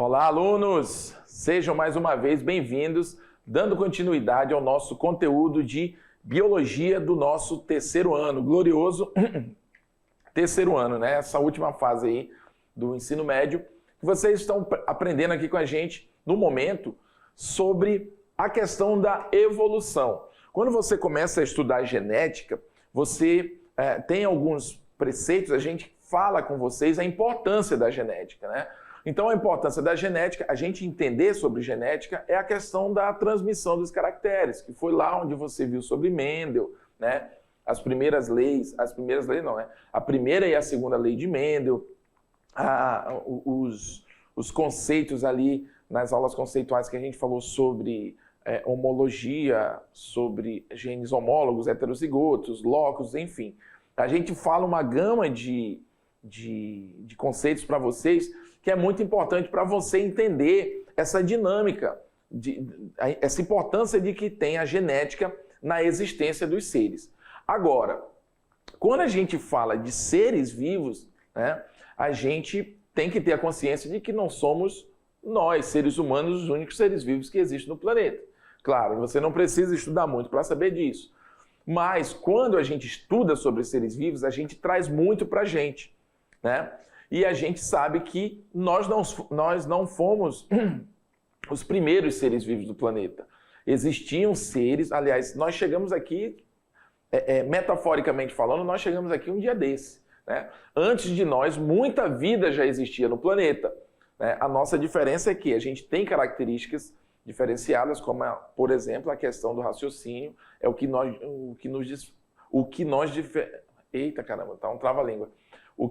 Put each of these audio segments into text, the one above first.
Olá, alunos! Sejam mais uma vez bem-vindos, dando continuidade ao nosso conteúdo de Biologia do nosso terceiro ano, glorioso terceiro ano, né? Essa última fase aí do ensino médio, que vocês estão aprendendo aqui com a gente no momento sobre a questão da evolução. Quando você começa a estudar genética, você tem alguns preceitos, a gente fala com vocês a importância da genética, né? Então a importância da genética, a gente entender sobre genética, é a questão da transmissão dos caracteres, que foi lá onde você viu sobre Mendel, né? A primeira e a segunda lei de Mendel, os conceitos ali nas aulas conceituais que a gente falou sobre homologia, sobre genes homólogos, heterozigotos, locos, enfim. A gente fala uma gama de conceitos para vocês que é muito importante para você entender essa dinâmica, essa importância de que tem a genética na existência dos seres. Agora, quando a gente fala de seres vivos, né, a gente tem que ter a consciência de que não somos nós, seres humanos, os únicos seres vivos que existem no planeta. Claro, você não precisa estudar muito para saber disso. Mas quando a gente estuda sobre seres vivos, a gente traz muito para a gente, né? E a gente sabe que nós não fomos os primeiros seres vivos do planeta. Existiam seres, aliás, nós chegamos aqui, metaforicamente falando, nós chegamos aqui um dia desse, né? Antes de nós, muita vida já existia no planeta, né? A nossa diferença é que a gente tem características diferenciadas, como, por exemplo, a questão do raciocínio, é o que Eita, caramba, tá um trava-língua. O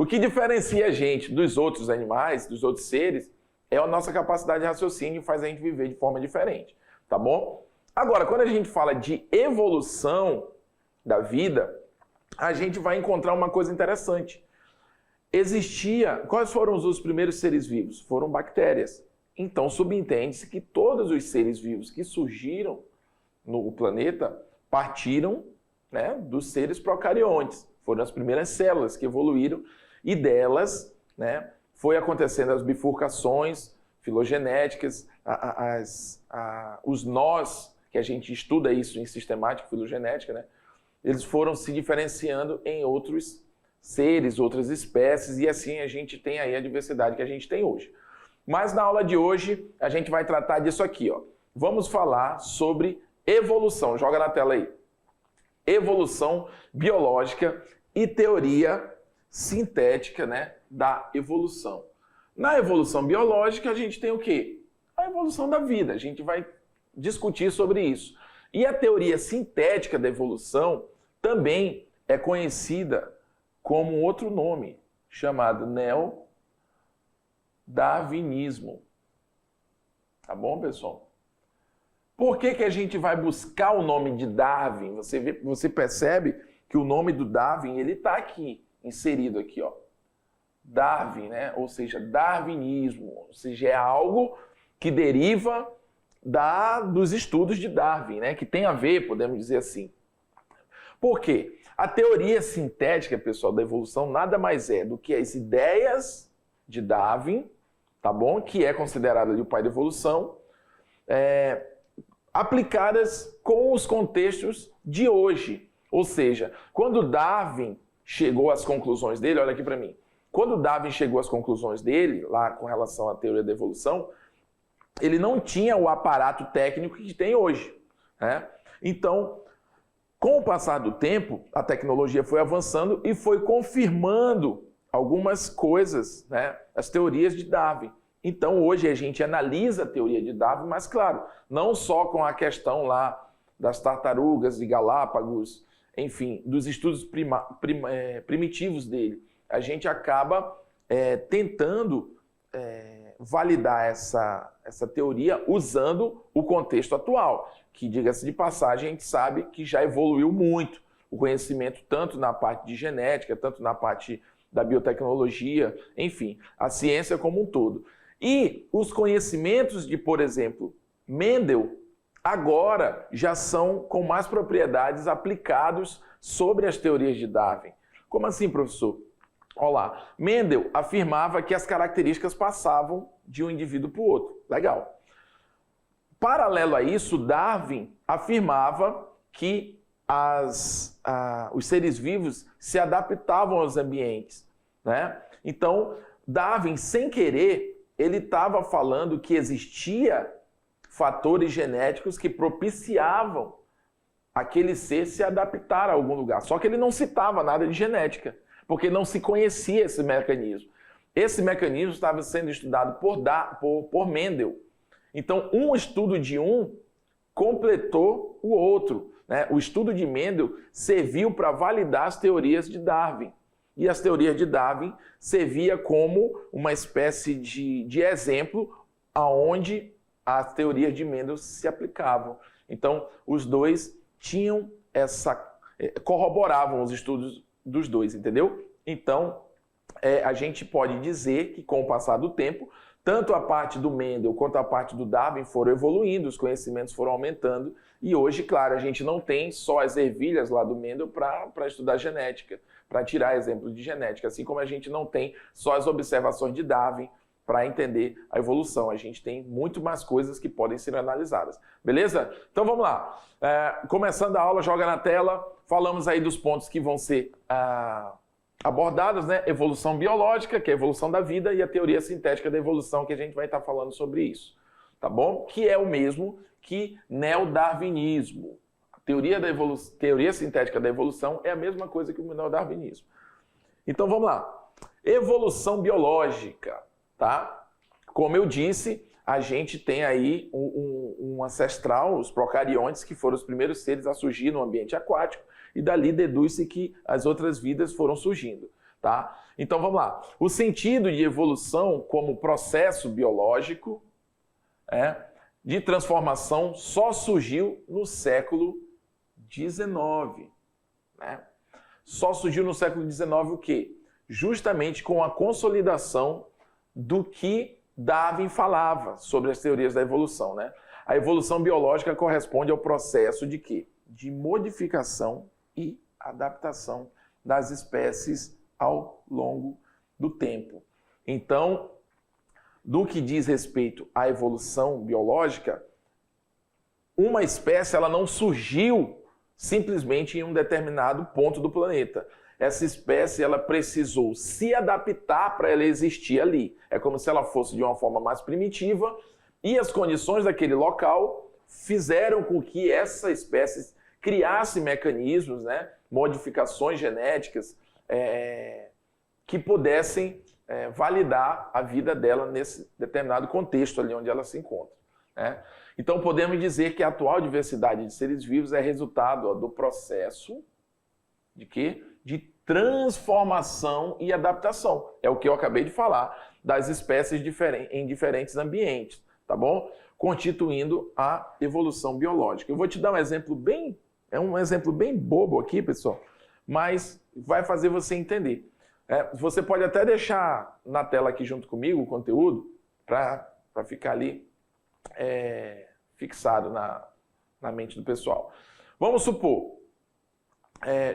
que diferencia a gente dos outros animais, dos outros seres, é a nossa capacidade de raciocínio, faz a gente viver de forma diferente, tá bom? Agora, quando a gente fala de evolução da vida, a gente vai encontrar uma coisa interessante. Quais foram os primeiros seres vivos? Foram bactérias. Então, subentende-se que todos os seres vivos que surgiram no planeta partiram, né, dos seres procariontes. Foram as primeiras células que evoluíram e delas, né, foi acontecendo as bifurcações filogenéticas, os nós, que a gente estuda isso em sistemática filogenética, né, eles foram se diferenciando em outros seres, outras espécies, e assim a gente tem aí a diversidade que a gente tem hoje. Mas na aula de hoje a gente vai tratar disso aqui, ó. Vamos falar sobre evolução. Joga na tela aí. Evolução biológica e teoria sintética, né, da evolução. Na evolução biológica a gente tem o quê? A evolução da vida. A gente vai discutir sobre isso. E a teoria sintética da evolução também é conhecida como um outro nome, chamado neodarwinismo. Tá bom, pessoal? Por que a gente vai buscar o nome de Darwin? Você percebe que o nome do Darwin ele está aqui, inserido aqui, ó. Darwin, né? Ou seja, darwinismo. Ou seja, é algo que deriva dos estudos de Darwin, né? Que tem a ver, podemos dizer assim. Por quê? A teoria sintética, pessoal, da evolução nada mais é do que as ideias de Darwin, tá bom? Que é considerado ali o pai da evolução, aplicadas com os contextos de hoje. Ou seja, quando Darwin chegou às conclusões dele, olha aqui para mim, quando Darwin chegou às conclusões dele, lá com relação à teoria da evolução, ele não tinha o aparato técnico que tem hoje, né? Então, com o passar do tempo, a tecnologia foi avançando e foi confirmando algumas coisas, né? As teorias de Darwin. Então, hoje a gente analisa a teoria de Darwin, mas, claro, não só com a questão lá das tartarugas de Galápagos, enfim, dos estudos primitivos dele. A gente acaba tentando validar essa teoria usando o contexto atual, que, diga-se de passagem, a gente sabe que já evoluiu muito o conhecimento, tanto na parte de genética, tanto na parte da biotecnologia, enfim, a ciência como um todo. E os conhecimentos de, por exemplo, Mendel, agora já são com mais propriedades aplicados sobre as teorias de Darwin. Como assim, professor? Olha lá. Mendel afirmava que as características passavam de um indivíduo para o outro. Legal. Paralelo a isso, Darwin afirmava que os seres vivos se adaptavam aos ambientes, né? Então, Darwin, sem querer, ele estava falando que existia fatores genéticos que propiciavam aquele ser se adaptar a algum lugar. Só que ele não citava nada de genética, porque não se conhecia esse mecanismo. Esse mecanismo estava sendo estudado por Mendel. Então, um estudo de um completou o outro, né? O estudo de Mendel serviu para validar as teorias de Darwin. E as teorias de Darwin servia como uma espécie de exemplo aonde as teorias de Mendel se aplicavam. Então, os dois tinham corroboravam os estudos dos dois, entendeu? Então, a gente pode dizer que com o passar do tempo, tanto a parte do Mendel quanto a parte do Darwin foram evoluindo, os conhecimentos foram aumentando, e hoje, claro, a gente não tem só as ervilhas lá do Mendel para estudar genética, para tirar exemplos de genética, assim como a gente não tem só as observações de Darwin para entender a evolução. A gente tem muito mais coisas que podem ser analisadas. Beleza? Então vamos lá. Começando a aula, joga na tela, falamos aí dos pontos que vão ser abordados, né? Evolução biológica, que é a evolução da vida, e a teoria sintética da evolução, que a gente vai estar falando sobre isso. Tá bom? Que é o mesmo que neodarwinismo. A teoria sintética da evolução é a mesma coisa que o neodarwinismo. Então vamos lá. Evolução biológica, tá? Como eu disse, a gente tem aí um ancestral, os procariontes, que foram os primeiros seres a surgir no ambiente aquático, e dali deduz-se que as outras vidas foram surgindo, tá? Então vamos lá. O sentido de evolução como processo biológico de transformação só surgiu no século XIX, né? Só surgiu no século XIX o quê? Justamente com a consolidação do que Darwin falava sobre as teorias da evolução, né? A evolução biológica corresponde ao processo de quê? De modificação e adaptação das espécies ao longo do tempo. Então, no que diz respeito à evolução biológica, uma espécie ela não surgiu simplesmente em um determinado ponto do planeta. Essa espécie ela precisou se adaptar para ela existir ali. É como se ela fosse de uma forma mais primitiva e as condições daquele local fizeram com que essa espécie criasse mecanismos, né, modificações genéticas que pudessem validar a vida dela nesse determinado contexto ali onde ela se encontra, né? Então podemos dizer que a atual diversidade de seres vivos é resultado do processo de quê? De transformação e adaptação. É o que eu acabei de falar, das espécies em diferentes ambientes, tá bom? Constituindo a evolução biológica. Eu vou te dar um exemplo bem bobo aqui, pessoal, mas vai fazer você entender. Você pode até deixar na tela aqui junto comigo o conteúdo para ficar ali fixado na mente do pessoal. Vamos supor,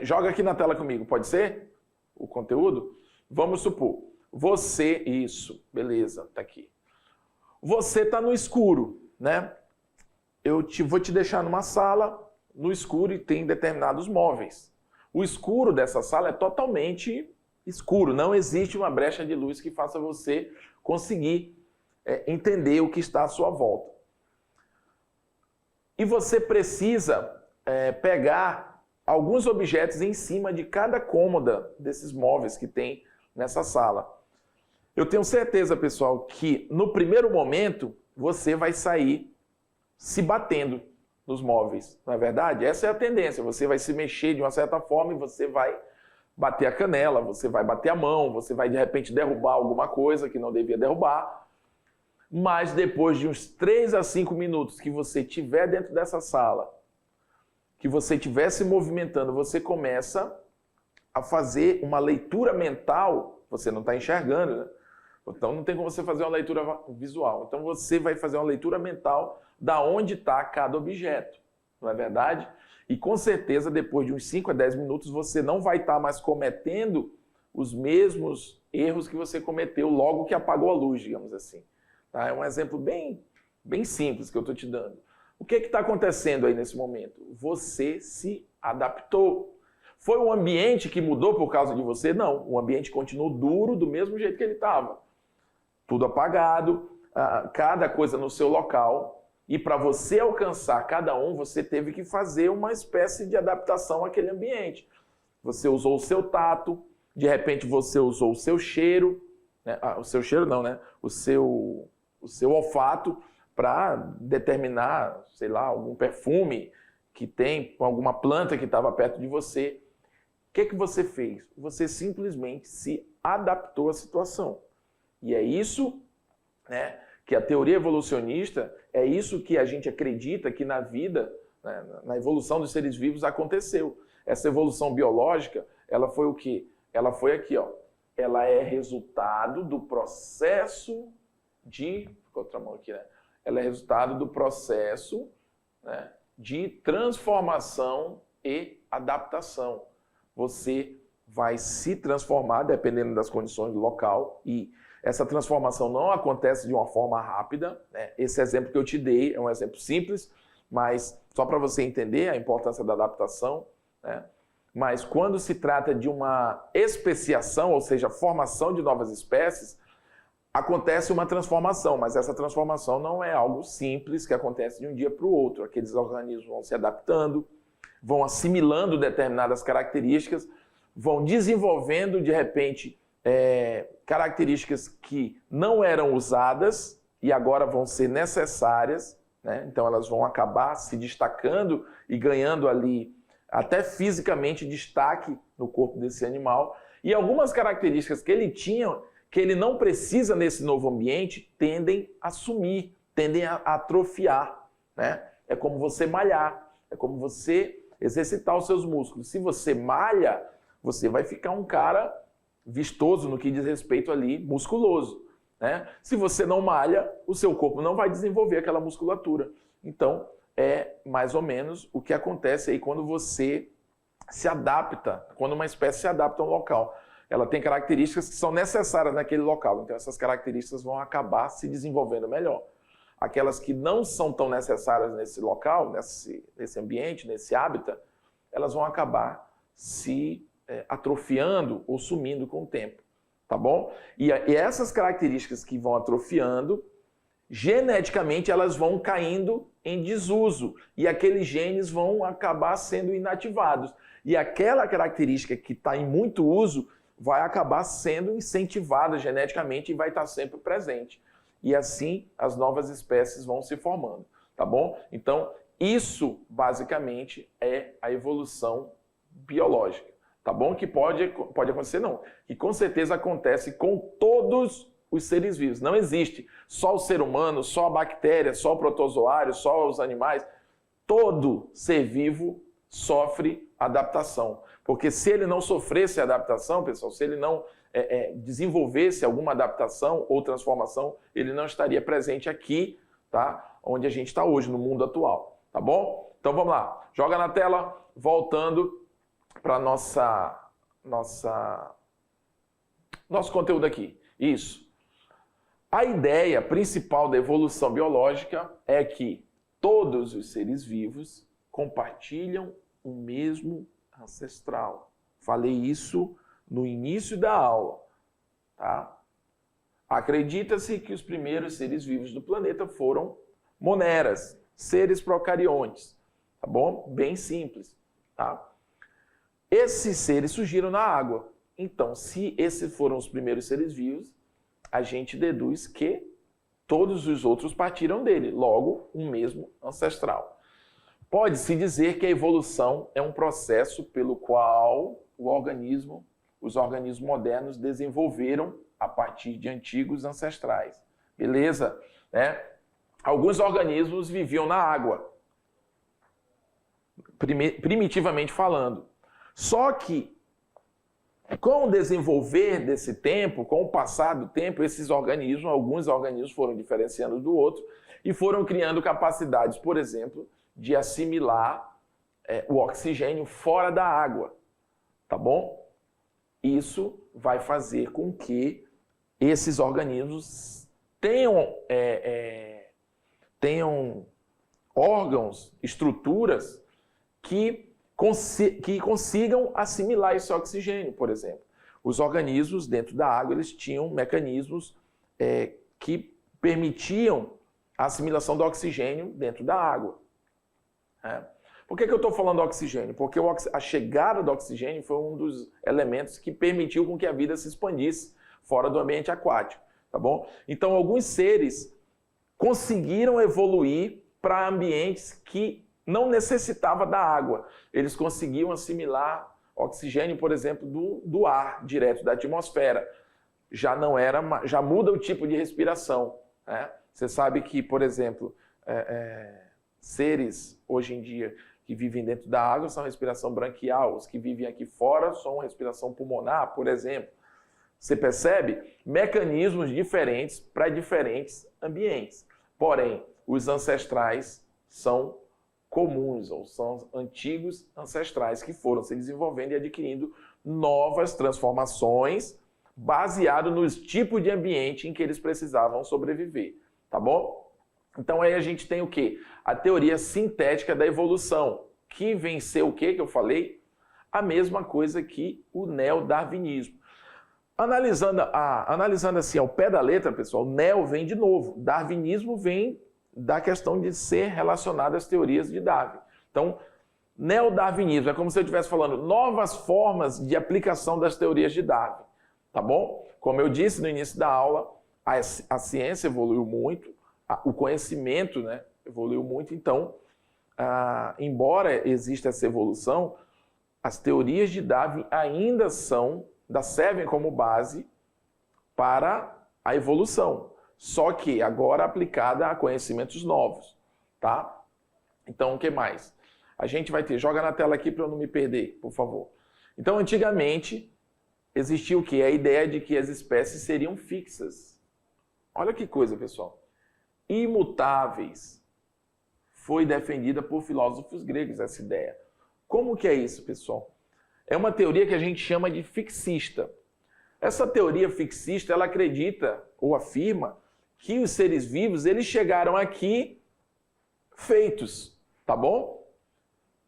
joga aqui na tela comigo, pode ser? O conteúdo? Vamos supor, isso, beleza, tá aqui. Você está no escuro, né? Vou te deixar numa sala, no escuro, e tem determinados móveis. O escuro dessa sala é totalmente escuro, não existe uma brecha de luz que faça você conseguir entender o que está à sua volta. E você precisa pegar alguns objetos em cima de cada cômoda desses móveis que tem nessa sala. Eu tenho certeza, pessoal, que no primeiro momento você vai sair se batendo nos móveis, não é verdade? Essa é a tendência, você vai se mexer de uma certa forma e você vai bater a canela, você vai bater a mão, você vai de repente derrubar alguma coisa que não devia derrubar. Mas depois de uns 3 a 5 minutos que você estiver dentro dessa sala, que você estiver se movimentando, você começa a fazer uma leitura mental, você não está enxergando, né? Então não tem como você fazer uma leitura visual. Então você vai fazer uma leitura mental da onde está cada objeto, não é verdade? E com certeza depois de uns 5 a 10 minutos você não vai estar mais cometendo os mesmos erros que você cometeu logo que apagou a luz, digamos assim. Tá? É um exemplo bem simples que eu estou te dando. O que está acontecendo aí nesse momento? Você se adaptou. Foi o ambiente que mudou por causa de você? Não. O ambiente continuou duro do mesmo jeito que ele estava. Tudo apagado, cada coisa no seu local. E para você alcançar cada um, você teve que fazer uma espécie de adaptação àquele ambiente. Você usou o seu tato, de repente você usou o seu cheiro, né? O seu cheiro não, né? O seu olfato para determinar, sei lá, algum perfume que tem, alguma planta que estava perto de você. O que você fez? Você simplesmente se adaptou à situação. E é isso, né, que a teoria evolucionista, é isso que a gente acredita que na vida, né, na evolução dos seres vivos aconteceu. Essa evolução biológica, ela foi o quê? Ela foi aqui, ó. Ela é resultado do processo de... outra mão aqui, né? Ela é resultado do processo, né, de transformação e adaptação. Você vai se transformar dependendo das condições do local e essa transformação não acontece de uma forma rápida, né? Esse exemplo que eu te dei é um exemplo simples, mas só para você entender a importância da adaptação, né? Mas quando se trata de uma especiação, ou seja, formação de novas espécies, acontece uma transformação, mas essa transformação não é algo simples que acontece de um dia para o outro. Aqueles organismos vão se adaptando, vão assimilando determinadas características, vão desenvolvendo, de repente, características que não eram usadas e agora vão ser necessárias, né? Então elas vão acabar se destacando e ganhando ali, até fisicamente, destaque no corpo desse animal. E algumas características que ele tinha, que ele não precisa nesse novo ambiente, tendem a sumir, tendem a atrofiar, né? É como você malhar, é como você exercitar os seus músculos. Se você malha, você vai ficar um cara vistoso no que diz respeito ali, musculoso, né? Se você não malha, o seu corpo não vai desenvolver aquela musculatura. Então, é mais ou menos o que acontece aí quando você se adapta, quando uma espécie se adapta a um local. Ela tem características que são necessárias naquele local, então essas características vão acabar se desenvolvendo melhor. Aquelas que não são tão necessárias nesse local, nesse ambiente, nesse hábitat, elas vão acabar se atrofiando ou sumindo com o tempo, tá bom? E essas características que vão atrofiando, geneticamente elas vão caindo em desuso e aqueles genes vão acabar sendo inativados. E aquela característica que está em muito uso vai acabar sendo incentivada geneticamente e vai estar sempre presente. E assim as novas espécies vão se formando, tá bom? Então, isso basicamente é a evolução biológica, tá bom? Que pode acontecer, não. Que com certeza acontece com todos os seres vivos. Não existe só o ser humano, só a bactéria, só o protozoário, só os animais. Todo ser vivo sofre adaptação. Porque se ele não sofresse adaptação, pessoal, se ele não desenvolvesse alguma adaptação ou transformação, ele não estaria presente aqui, tá? Onde a gente está hoje, no mundo atual, tá bom? Então vamos lá, joga na tela, voltando para nosso conteúdo aqui. Isso. A ideia principal da evolução biológica é que todos os seres vivos compartilham o mesmo ancestral. Falei isso no início da aula, tá? Acredita-se que os primeiros seres vivos do planeta foram moneras, seres procariontes, tá bom? Bem simples, tá? Esses seres surgiram na água. Então, se esses foram os primeiros seres vivos, a gente deduz que todos os outros partiram dele, logo, um mesmo ancestral. Pode-se dizer que a evolução é um processo pelo qual os organismos modernos desenvolveram a partir de antigos ancestrais. Beleza? Né? Alguns organismos viviam na água, primitivamente falando. Só que, com o desenvolver desse tempo, com o passar do tempo, alguns organismos foram diferenciando do outro e foram criando capacidades, por exemplo, de assimilar o oxigênio fora da água, tá bom? isso vai fazer com que esses organismos tenham órgãos, estruturas que consigam assimilar esse oxigênio, por exemplo. Os organismos dentro da água, eles tinham mecanismos que permitiam a assimilação do oxigênio dentro da água. Por que eu estou falando do oxigênio? Porque a chegada do oxigênio foi um dos elementos que permitiu com que a vida se expandisse fora do ambiente aquático, tá bom? Então, alguns seres conseguiram evoluir para ambientes que não necessitavam da água. Eles conseguiam assimilar oxigênio, por exemplo, do ar direto da atmosfera. Já muda o tipo de respiração, né? Você sabe que, por exemplo, seres hoje em dia que vivem dentro da água são respiração branquial, os que vivem aqui fora são respiração pulmonar, por exemplo. Você percebe? Mecanismos diferentes para diferentes ambientes. Porém, os ancestrais são comuns, ou são antigos ancestrais que foram se desenvolvendo e adquirindo novas transformações baseado nos tipos de ambiente em que eles precisavam sobreviver, tá bom? Então aí a gente tem o quê? A teoria sintética da evolução, que vem ser o quê que eu falei? A mesma coisa que o neodarwinismo. Analisando assim ao pé da letra, pessoal, neo vem de novo, darwinismo vem da questão de ser relacionado às teorias de Darwin. Então, neodarwinismo é como se eu estivesse falando novas formas de aplicação das teorias de Darwin, tá bom? Como eu disse no início da aula, a ciência evoluiu muito, o conhecimento, né, evoluiu muito, então, embora exista essa evolução, as teorias de Darwin ainda servem como base para a evolução, só que agora aplicada a conhecimentos novos, tá? Então, o que mais? A gente vai ter, joga na tela aqui para eu não me perder, por favor. Então, antigamente, existia o quê? A ideia de que as espécies seriam fixas. Olha que coisa, pessoal. Imutáveis. Foi defendida por filósofos gregos essa ideia. Como que é isso, pessoal? É uma teoria que a gente chama de fixista. Essa teoria fixista, ela acredita ou afirma que os seres vivos, eles chegaram aqui feitos, tá bom?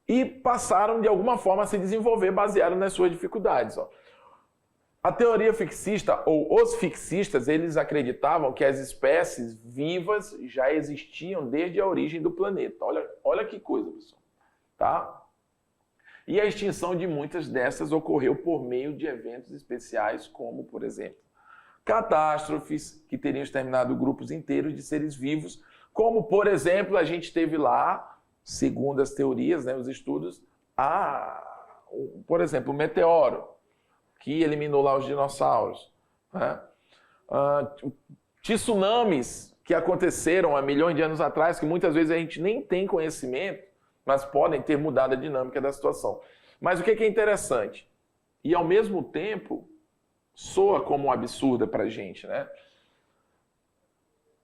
E passaram de alguma forma a se desenvolver baseado nas suas dificuldades, ó. A teoria fixista, ou os fixistas, eles acreditavam que as espécies vivas já existiam desde a origem do planeta. Olha que coisa, pessoal. Tá? E a extinção de muitas dessas ocorreu por meio de eventos especiais, como, por exemplo, catástrofes que teriam exterminado grupos inteiros de seres vivos, como, por exemplo, a gente teve lá, segundo as teorias, né, os estudos, por exemplo, o meteoro, que eliminou lá os dinossauros, né? Tsunamis que aconteceram há milhões de anos atrás, que muitas vezes a gente nem tem conhecimento, mas podem ter mudado a dinâmica da situação. Mas o que é interessante? E ao mesmo tempo, soa como um absurdo para a gente, né?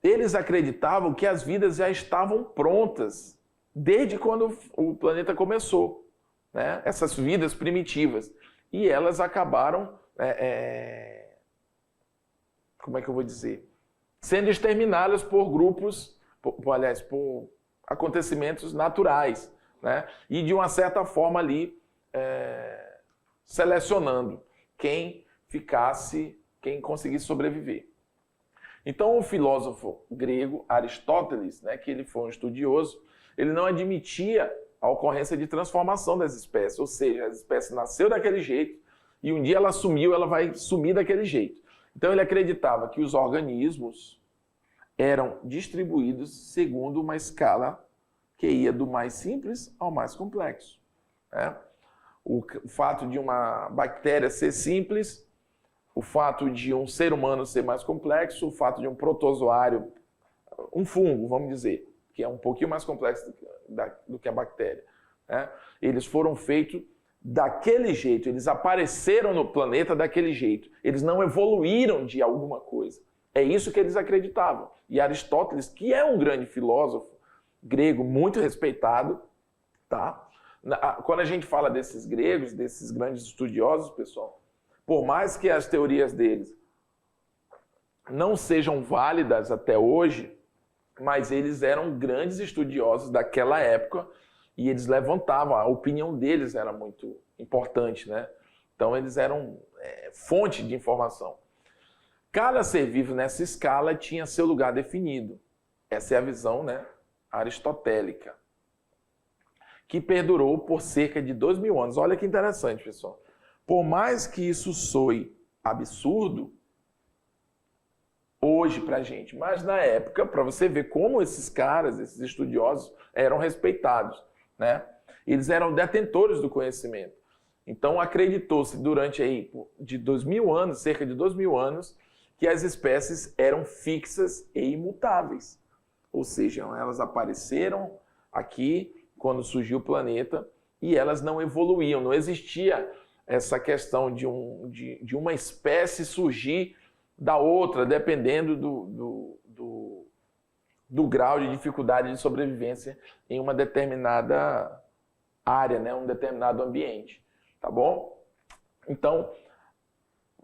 Eles acreditavam que as vidas já estavam prontas desde quando o planeta começou, né? Essas vidas primitivas. E elas acabaram, como é que eu vou dizer? Sendo exterminadas por grupos, por acontecimentos naturais, né? E de uma certa forma ali, selecionando quem conseguisse sobreviver. Então o filósofo grego Aristóteles, né, que ele foi um estudioso, ele não admitia a ocorrência de transformação das espécies, ou seja, a espécie nasceu daquele jeito e um dia ela sumiu, ela vai sumir daquele jeito. Então ele acreditava que os organismos eram distribuídos segundo uma escala que ia do mais simples ao mais complexo, né? O fato de uma bactéria ser simples, o fato de um ser humano ser mais complexo, o fato de um protozoário, um fungo, vamos dizer, que é um pouquinho mais complexo do que a bactéria, né? Eles foram feitos daquele jeito, eles apareceram no planeta daquele jeito, eles não evoluíram de alguma coisa. É isso que eles acreditavam. E Aristóteles, que é um grande filósofo grego, muito respeitado, tá? Quando a gente fala desses gregos, desses grandes estudiosos, pessoal, Por mais que as teorias deles não sejam válidas até hoje, mas eles eram grandes estudiosos daquela época e eles levantavam, a opinião deles era muito importante, né? Então eles eram fonte de informação. Cada ser vivo nessa escala tinha seu lugar definido. Essa é a visão, né, aristotélica, que perdurou por cerca de 2000 anos. Olha que interessante, pessoal. Por mais que isso soe absurdo hoje para a gente, mas na época, para você ver como esses caras, esses estudiosos, eram respeitados, né? Eles eram detentores do conhecimento. Então acreditou-se durante aí de 2000 anos, cerca de 2000 anos, que as espécies eram fixas e imutáveis. Ou seja, elas apareceram aqui quando surgiu o planeta e elas não evoluíam. Não existia essa questão de uma espécie surgir da outra, dependendo do grau de dificuldade de sobrevivência em uma determinada área, né? Um determinado ambiente. Tá bom? Então,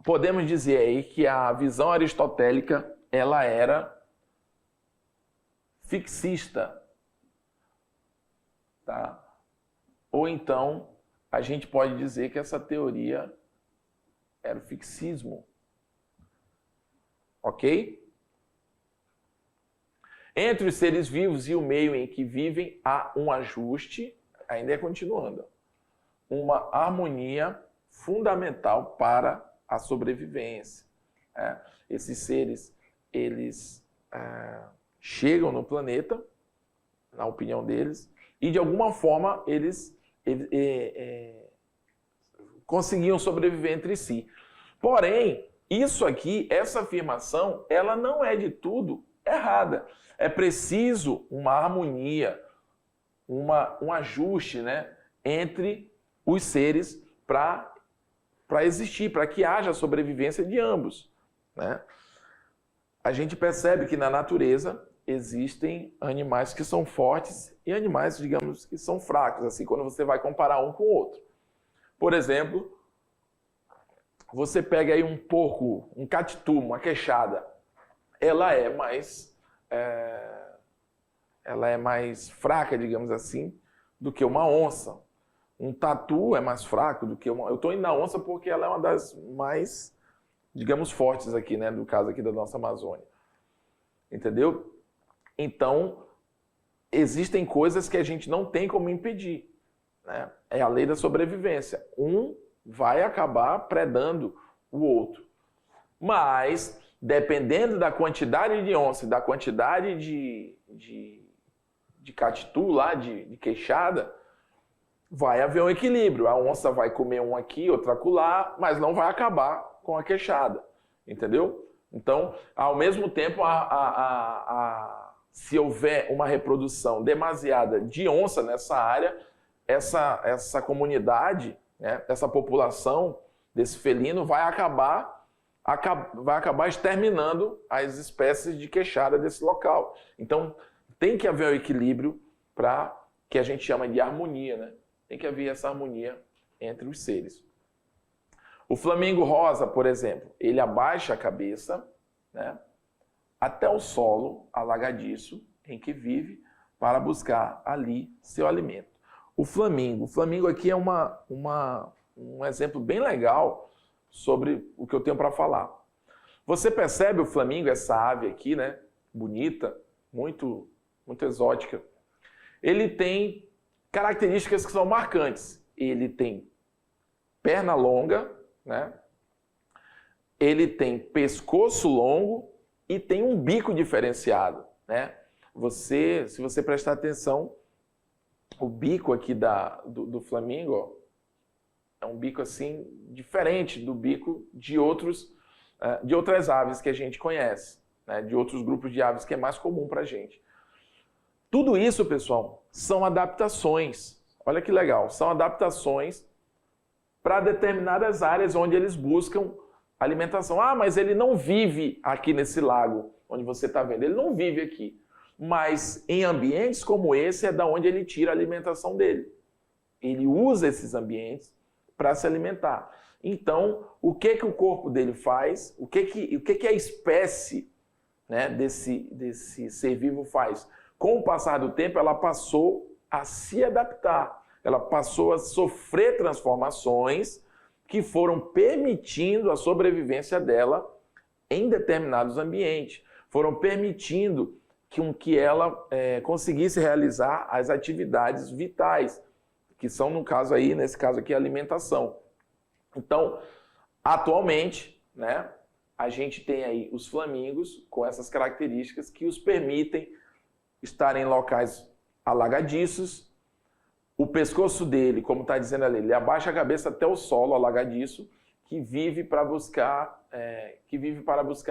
podemos dizer aí que a visão aristotélica ela era fixista, tá? Ou então a gente pode dizer que essa teoria era o fixismo, ok? Entre os seres vivos e o meio em que vivem há um ajuste, ainda é continuando, uma harmonia fundamental para a sobrevivência. Esses seres, eles chegam no planeta, na opinião deles, e de alguma forma eles conseguiam sobreviver entre si. Porém, isso aqui, essa afirmação, ela não é de tudo errada. É preciso uma harmonia, um ajuste, né, entre os seres para existir, para que haja sobrevivência de ambos, né? A gente percebe que na natureza existem animais que são fortes e animais, digamos, que são fracos, assim, quando você vai comparar um com o outro. Por exemplo, você pega aí um porco, um catitu, uma queixada, ela é mais fraca, digamos assim, do que uma onça. Um tatu é mais fraco do que uma... Eu estou indo na onça porque ela é uma das mais, digamos, fortes aqui, né? No caso aqui da nossa Amazônia. Entendeu? Então, existem coisas que a gente não tem como impedir, né? É a lei da sobrevivência. Um vai acabar predando o outro. Mas, dependendo da quantidade de onça, da quantidade de catitu lá, de queixada, vai haver um equilíbrio. A onça vai comer um aqui, outro acolá, mas não vai acabar com a queixada. Entendeu? Então, ao mesmo tempo, se houver uma reprodução demasiada de onça nessa área, essa comunidade, né, essa população desse felino vai acabar exterminando as espécies de queixada desse local. Então, tem que haver um equilíbrio para que a gente chama de harmonia, né? Tem que haver essa harmonia entre os seres. O flamingo rosa, por exemplo, ele abaixa a cabeça, né, até o solo alagadiço em que vive para buscar ali seu alimento. O flamingo aqui é um exemplo bem legal sobre o que eu tenho para falar. Você percebe o flamingo, essa ave aqui, né, bonita, muito, muito exótica. Ele tem características que são marcantes. Ele tem perna longa, né? Ele tem pescoço longo e tem um bico diferenciado, né? Se você prestar atenção, o bico aqui do flamingo, ó, é um bico assim diferente do bico de outras aves que a gente conhece, né? De outros grupos de aves que é mais comum para a gente. Tudo isso, pessoal, são adaptações. Olha que legal, são adaptações para determinadas áreas onde eles buscam alimentação. Ah, mas ele não vive aqui nesse lago onde você está vendo. Ele não vive aqui. Mas em ambientes como esse é da onde ele tira a alimentação dele. Ele usa esses ambientes para se alimentar. Então, o que o corpo dele faz? O que a espécie, né, desse ser vivo faz? Com o passar do tempo, ela passou a se adaptar. Ela passou a sofrer transformações que foram permitindo a sobrevivência dela em determinados ambientes. Foram permitindo que ela conseguisse realizar as atividades vitais, que são, no caso aí, nesse caso aqui, a alimentação. Então, atualmente, né, a gente tem aí os flamingos com essas características que os permitem estar em locais alagadiços. O pescoço dele, como está dizendo ali, ele abaixa a cabeça até o solo alagadiço, que vive para buscar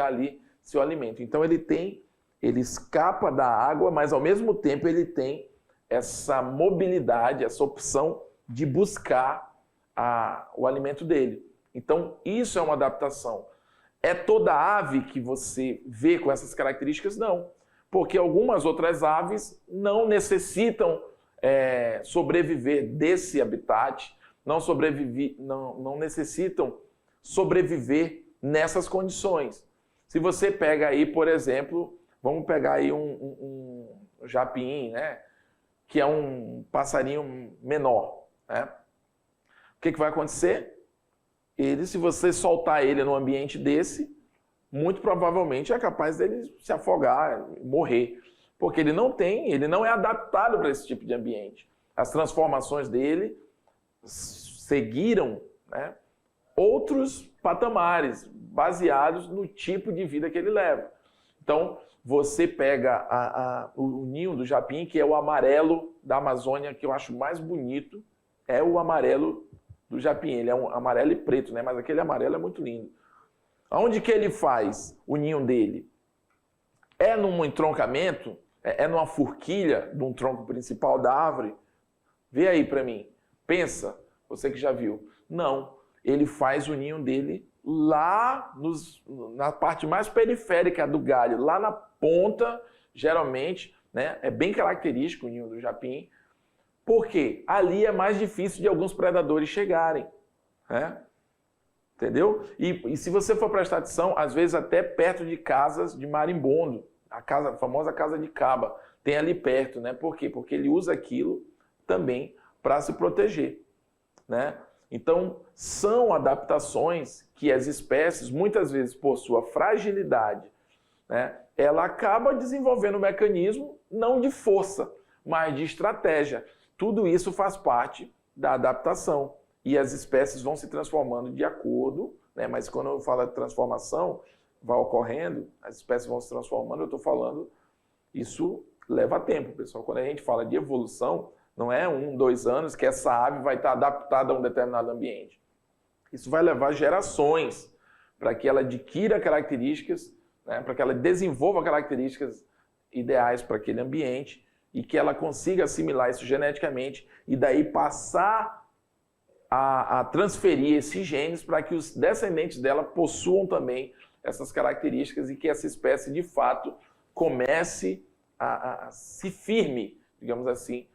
ali seu alimento. Então ele escapa da água, mas ao mesmo tempo ele tem essa mobilidade, essa opção de buscar o alimento dele. Então isso é uma adaptação. É toda ave que você vê com essas características? Não. Porque algumas outras aves não necessitam sobreviver desse habitat, não necessitam sobreviver nessas condições. Se você pega aí, por exemplo, vamos pegar aí um japim, né, que é um passarinho menor, né? O que vai acontecer? Se você soltar ele num ambiente desse, muito provavelmente é capaz dele se afogar, morrer. Porque ele não é adaptado para esse tipo de ambiente. As transformações dele seguiram, né, outros patamares, baseados no tipo de vida que ele leva. Então, você pega o ninho do japim, que é o amarelo da Amazônia, que eu acho mais bonito, é o amarelo do japim. Ele é um amarelo e preto, né, mas aquele amarelo é muito lindo. Aonde que ele faz o ninho dele? É num entroncamento? É numa forquilha de um tronco principal da árvore? Vê aí para mim. Pensa, você que já viu. Não, ele faz o ninho dele lá na parte mais periférica do galho, lá na ponta, geralmente, né? É bem característico o ninho do japim, porque ali é mais difícil de alguns predadores chegarem, né? Entendeu? E se você for prestar atenção, às vezes até perto de casas de marimbondo, a famosa casa de caba, tem ali perto, né? Por quê? Porque ele usa aquilo também para se proteger, né? Então, são adaptações que as espécies, muitas vezes por sua fragilidade, né, ela acaba desenvolvendo um mecanismo não de força, mas de estratégia. Tudo isso faz parte da adaptação. E as espécies vão se transformando de acordo, né? Mas quando eu falo de transformação, vai ocorrendo, as espécies vão se transformando, eu estou falando, isso leva tempo, pessoal. Quando a gente fala de evolução, não é 1, 2 anos que essa ave vai estar adaptada a um determinado ambiente. Isso vai levar gerações para que ela adquira características, né? Para que ela desenvolva características ideais para aquele ambiente e que ela consiga assimilar isso geneticamente e daí passar a transferir esses genes para que os descendentes dela possuam também essas características e que essa espécie, de fato, comece a se firme, digamos assim,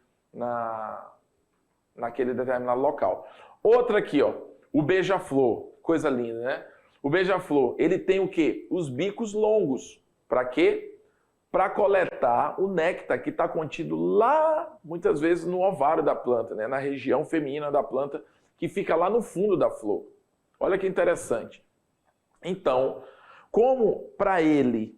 naquele determinado local. Outra aqui, ó, o beija-flor, coisa linda, né? O beija-flor, ele tem o quê? Os bicos longos. Para quê? Para coletar o néctar que está contido lá, muitas vezes, no ovário da planta, né? Na região feminina da planta, que fica lá no fundo da flor. Olha que interessante. Então, como para ele,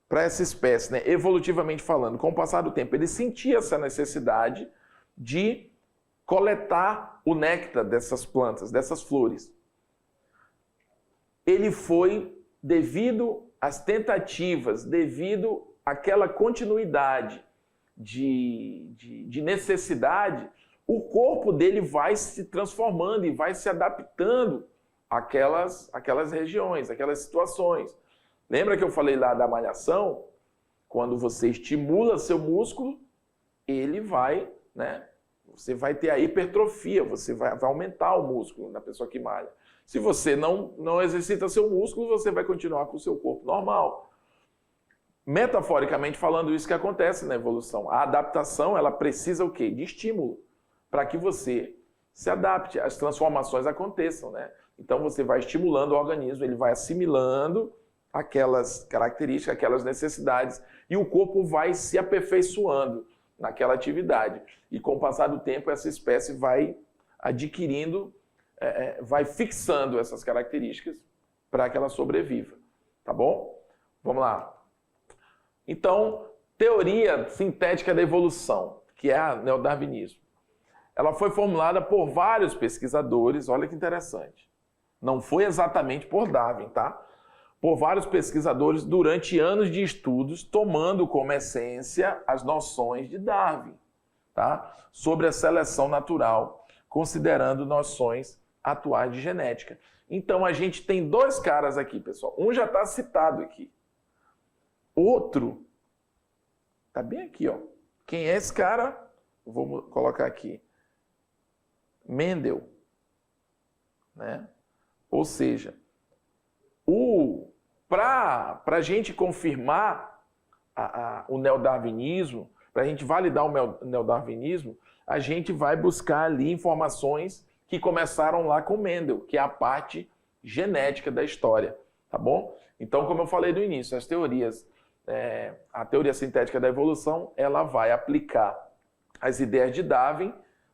para essa espécie, né, evolutivamente falando, com o passar do tempo, ele sentia essa necessidade de coletar o néctar dessas plantas, dessas flores. Ele foi, devido às tentativas, devido àquela continuidade de necessidade, o corpo dele vai se transformando e vai se adaptando àquelas regiões, àquelas situações. Lembra que eu falei lá da malhação? Quando você estimula seu músculo, ele vai, né? Você vai ter a hipertrofia, você vai aumentar o músculo da pessoa que malha. Se você não exercita seu músculo, você vai continuar com o seu corpo normal. Metaforicamente falando, isso que acontece na evolução. A adaptação, ela precisa o quê? De estímulo, para que você se adapte, as transformações aconteçam, né? Então você vai estimulando o organismo, ele vai assimilando aquelas características, aquelas necessidades, e o corpo vai se aperfeiçoando naquela atividade. E com o passar do tempo, essa espécie vai adquirindo, vai fixando essas características para que ela sobreviva. Tá bom? Vamos lá. Então, teoria sintética da evolução, que é o neodarwinismo. Ela foi formulada por vários pesquisadores, olha que interessante. Não foi exatamente por Darwin, tá? Por vários pesquisadores durante anos de estudos, tomando como essência as noções de Darwin, tá? Sobre a seleção natural, considerando noções atuais de genética. Então a gente tem dois caras aqui, pessoal. Um já está citado aqui. Outro está bem aqui, ó. Quem é esse cara? Vou colocar aqui. Mendel, né? Ou seja, para a gente confirmar o neodarwinismo, para a gente validar o neodarwinismo, a gente vai buscar ali informações que começaram lá com Mendel, que é a parte genética da história, tá bom? Então, como eu falei no início, as teorias, a teoria sintética da evolução, ela vai aplicar as ideias de Darwin,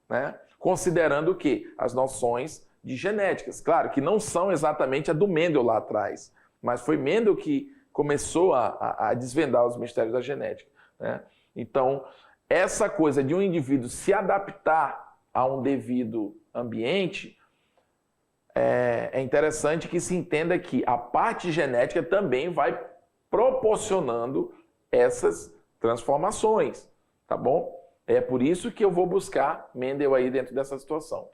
né? Considerando o quê? As noções de genéticas. Claro que não são exatamente a do Mendel lá atrás, mas foi Mendel que começou a desvendar os mistérios da genética, né? Então, essa coisa de um indivíduo se adaptar a um devido ambiente, é interessante que se entenda que a parte genética também vai proporcionando essas transformações, tá bom? É por isso que eu vou buscar Mendel aí dentro dessa situação.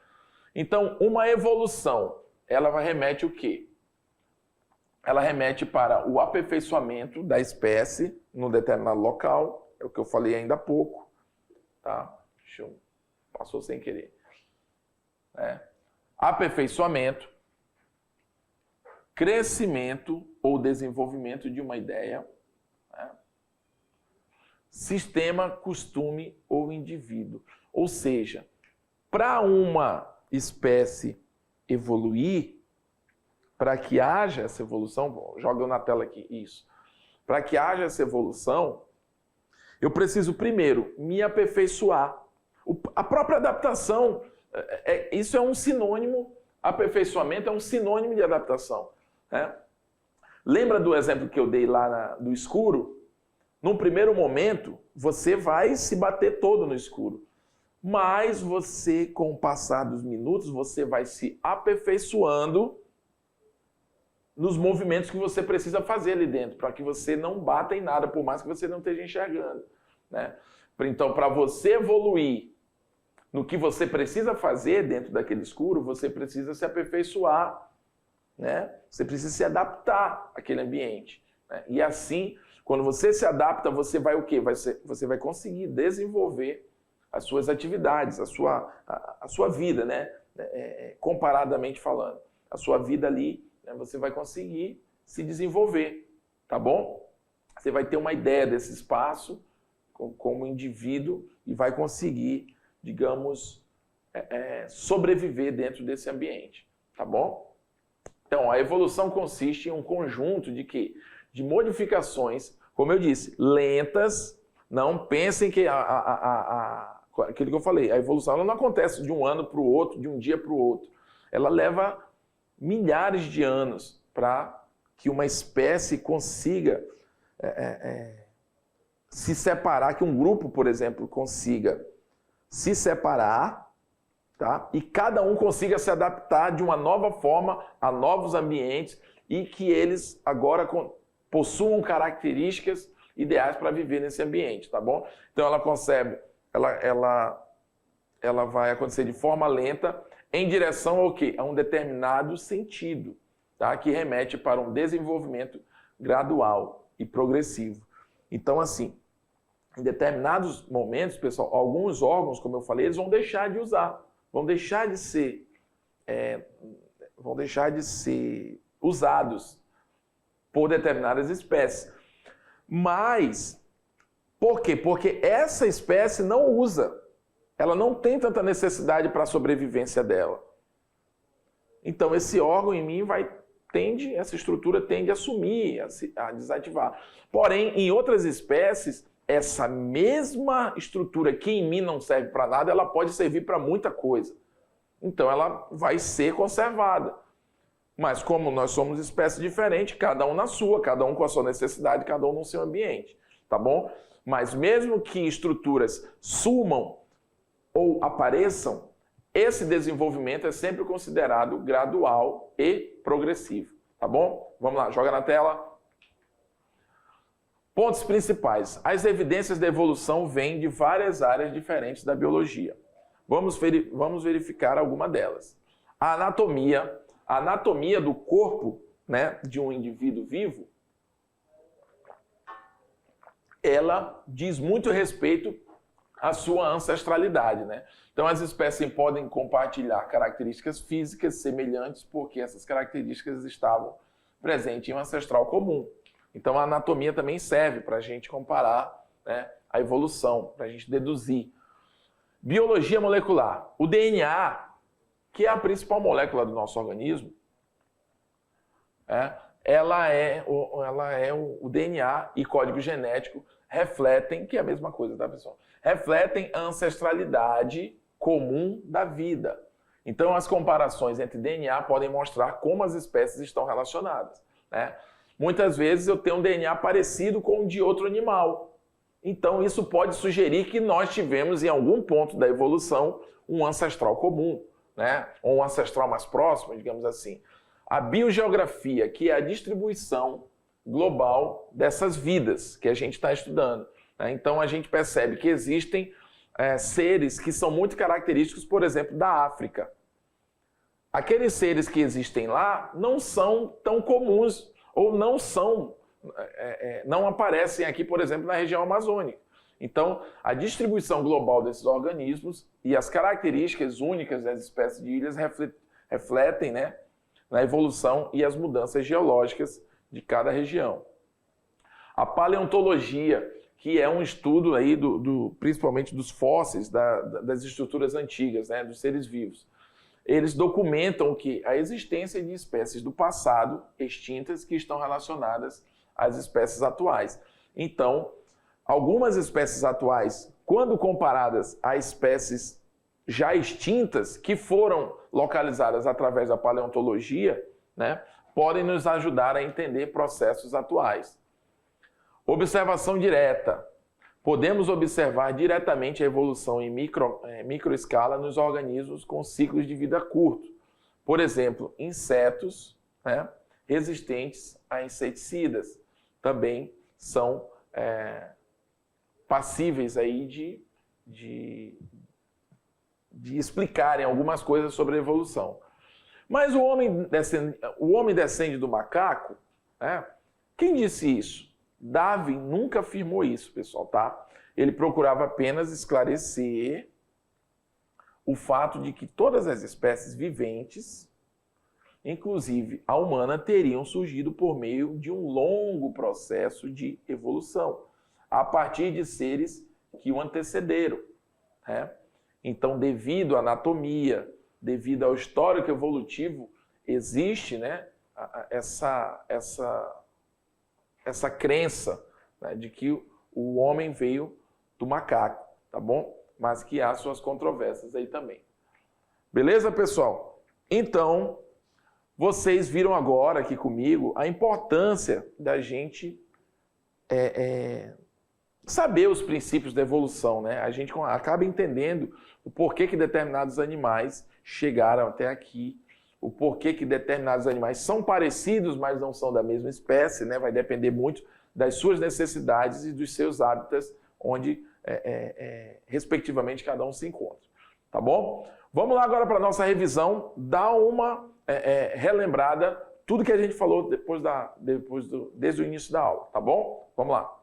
Então, uma evolução, ela remete o quê? Ela remete para o aperfeiçoamento da espécie num determinado local, é o que eu falei ainda há pouco, tá? Passou sem querer. Aperfeiçoamento, crescimento ou desenvolvimento de uma ideia, né? Sistema, costume ou indivíduo. Ou seja, para uma espécie evoluir, para que haja essa evolução, joga na tela aqui, isso. Para que haja essa evolução, eu preciso primeiro me aperfeiçoar. A própria adaptação, isso é um sinônimo, aperfeiçoamento é um sinônimo de adaptação, né? Lembra do exemplo que eu dei lá do escuro? Num primeiro momento, você vai se bater todo no escuro. Mas você, com o passar dos minutos, você vai se aperfeiçoando nos movimentos que você precisa fazer ali dentro, para que você não bata em nada, por mais que você não esteja enxergando, né? Então, para você evoluir no que você precisa fazer dentro daquele escuro, você precisa se aperfeiçoar, né? Você precisa se adaptar àquele ambiente, né? E assim, quando você se adapta, você vai o quê? Você vai conseguir desenvolver as suas atividades, a sua vida, né? Comparadamente falando. A sua vida ali, né? Você vai conseguir se desenvolver, tá bom? Você vai ter uma ideia desse espaço como indivíduo e vai conseguir, digamos, sobreviver dentro desse ambiente, tá bom? Então, a evolução consiste em um conjunto de quê? De modificações, como eu disse, lentas. Não pensem que aquilo que eu falei, a evolução ela não acontece de um ano para o outro, de um dia para o outro. Ela leva milhares de anos para que uma espécie consiga se separar, que um grupo, por exemplo, consiga se separar, tá? E cada um consiga se adaptar de uma nova forma a novos ambientes e que eles agora possuam características ideais para viver nesse ambiente, tá bom? Então ela vai acontecer de forma lenta em direção ao quê? A um determinado sentido, tá? Que remete para um desenvolvimento gradual e progressivo. Então, assim, em determinados momentos, pessoal, alguns órgãos, como eu falei, eles vão deixar de usar, vão deixar de ser usados por determinadas espécies. Mas, por quê? Porque essa espécie não usa ela não tem tanta necessidade para a sobrevivência dela. Então esse órgão em mim essa estrutura tende a sumir, a desativar. Porém, em outras espécies, essa mesma estrutura que em mim não serve para nada, ela pode servir para muita coisa. Então ela vai ser conservada. Mas como nós somos espécies diferentes, cada um na sua, cada um com a sua necessidade, cada um no seu ambiente, tá bom? Mas mesmo que estruturas sumam ou apareçam, esse desenvolvimento é sempre considerado gradual e progressivo, tá bom? Vamos lá, joga na tela. Pontos principais. As evidências da evolução vêm de várias áreas diferentes da biologia. Vamos verificar alguma delas. A anatomia do corpo, né, de um indivíduo vivo, ela diz muito respeito à sua ancestralidade, né? Então as espécies podem compartilhar características físicas semelhantes porque essas características estavam presentes em um ancestral comum. Então a anatomia também serve para a gente comparar, né, a evolução, para a gente deduzir. Biologia molecular. O DNA, que é a principal molécula do nosso organismo, ela é o DNA e código genético refletem, que é a mesma coisa, tá, pessoal? Refletem a ancestralidade comum da vida. Então, as comparações entre DNA podem mostrar como as espécies estão relacionadas, né? Muitas vezes eu tenho um DNA parecido com o de outro animal. Então, isso pode sugerir que nós tivemos, em algum ponto da evolução, um ancestral comum, né? Ou um ancestral mais próximo, digamos assim. A biogeografia, que é a distribuição global dessas vidas que a gente está estudando, né? Então, a gente percebe que existem seres que são muito característicos, por exemplo, da África. Aqueles seres que existem lá não são tão comuns ou não aparecem aqui, por exemplo, na região amazônica. Então, a distribuição global desses organismos e as características únicas das espécies de ilhas refletem, né, na evolução e as mudanças geológicas de cada região. A paleontologia, que é um estudo aí principalmente dos fósseis, das estruturas antigas, né, dos seres vivos. Eles documentam a existência de espécies do passado extintas que estão relacionadas às espécies atuais. Então, algumas espécies atuais, quando comparadas a espécies já extintas, que foram localizadas através da paleontologia, né, podem nos ajudar a entender processos atuais. Observação direta. Podemos observar diretamente a evolução em microescala nos organismos com ciclos de vida curto. Por exemplo, insetos, né, resistentes a inseticidas também são passíveis aí de explicarem algumas coisas sobre a evolução. Mas o homem descende do macaco, né? Quem disse isso? Darwin nunca afirmou isso, pessoal, tá? Ele procurava apenas esclarecer o fato de que todas as espécies viventes, inclusive a humana, teriam surgido por meio de um longo processo de evolução, a partir de seres que o antecederam, né? Então, devido à anatomia, devido ao histórico evolutivo, existe, né, essa crença, né, de que o homem veio do macaco, tá bom? Mas que há suas controvérsias aí também. Beleza, pessoal? Então, vocês viram agora aqui comigo a importância da gente saber os princípios da evolução, né? A gente acaba entendendo o porquê que determinados animais chegaram até aqui, o porquê que determinados animais são parecidos, mas não são da mesma espécie, né? Vai depender muito das suas necessidades e dos seus hábitats, onde, respectivamente, cada um se encontra. Tá bom? Vamos lá agora para a nossa revisão, dar uma relembrada, tudo que a gente falou desde o início da aula, tá bom? Vamos lá.